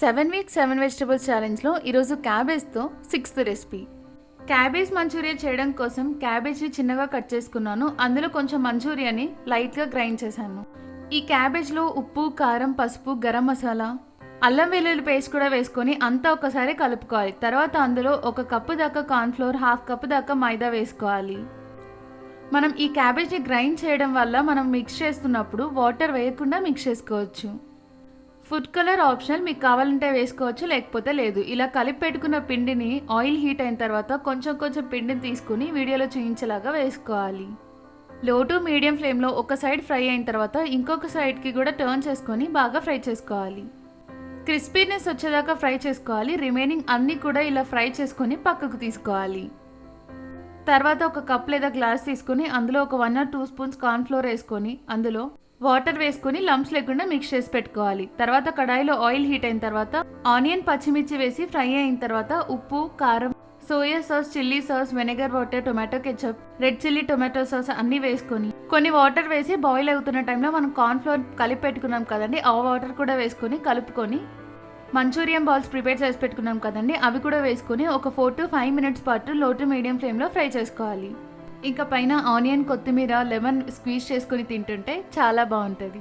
7 week 7 vegetables ఛాలెంజ్లో ఈరోజు క్యాబేజ్తో 6th recipe. Cabbage Manchuria చేయడం కోసం క్యాబేజ్ని చిన్నగా కట్ చేసుకున్నాను. అందులో కొంచెం మంచూరియాని లైట్గా గ్రైండ్ చేశాను. ఈ క్యాబేజ్లో ఉప్పు, కారం, పసుపు, గరం మసాలా, అల్లం వెల్లుల్లి పేస్ట్ కూడా వేసుకొని అంతా ఒకసారి కలుపుకోవాలి. తర్వాత అందులో 1 కప్పు దాకా కార్న్ఫ్లోర్, 1/2 కప్పు దాకా మైదా వేసుకోవాలి. మనం ఈ క్యాబేజ్ని గ్రైండ్ చేయడం వల్ల మనం మిక్స్ చేస్తున్నప్పుడు వాటర్ వేయకుండా మిక్స్ చేసుకోవచ్చు. ఫుడ్ కలర్ ఆప్షనల్, మీకు కావాలంటే వేసుకోవచ్చు, లేకపోతే లేదు. ఇలా కలిపి పెట్టుకున్న పిండిని ఆయిల్ హీట్ అయిన తర్వాత కొంచెం పిండిని తీసుకుని వీడియోలో చూపించేలాగా వేసుకోవాలి. లో టు మీడియం ఫ్లేమ్లో ఒక సైడ్ ఫ్రై అయిన తర్వాత ఇంకొక సైడ్కి కూడా టర్న్ చేసుకొని బాగా ఫ్రై చేసుకోవాలి. క్రిస్పీనెస్ వచ్చేదాకా ఫ్రై చేసుకోవాలి. రిమైనింగ్ అన్నీ కూడా ఇలా ఫ్రై చేసుకొని పక్కకు తీసుకోవాలి. తర్వాత 1 కప్ లేదా గ్లాస్ తీసుకుని అందులో ఒక 1 or 2 స్పూన్స్ కార్న్ఫ్లోర్ వేసుకొని అందులో వాటర్ వేసుకొని లంప్స్ లేకుండా మిక్స్ చేసి పెట్టుకోవాలి. తర్వాత కడాయిలో ఆయిల్ హీట్ అయిన తర్వాత ఆనియన్, పచ్చిమిర్చి వేసి ఫ్రై అయిన తర్వాత ఉప్పు, కారం, soya sauce, chilli sauce, vinegar water, tomato ketchup, red chilli tomato sauce అన్నీ వేసుకొని కొన్ని వాటర్ వేసి బాయిల్ అవుతున్న టైంలో మనం కార్న్ఫ్లోర్ కలిపి పెట్టుకున్నాం కదండి, ఆ వాటర్ కూడా వేసుకొని కలుపుకొని మంచూరియన్ బాల్స్ ప్రిపేర్ చేసి పెట్టుకున్నాం కదండి, అవి కూడా వేసుకొని ఒక 4 to 5 minutes పాటు లో టు మీడియం ఫ్లేమ్లో ఫ్రై చేసుకోవాలి. ఇంకా పైన ఆనియన్, కొత్తిమీర, లెమన్ స్క్వీజ్ చేసుకొని తింటుంటే చాలా బాగుంటుంది.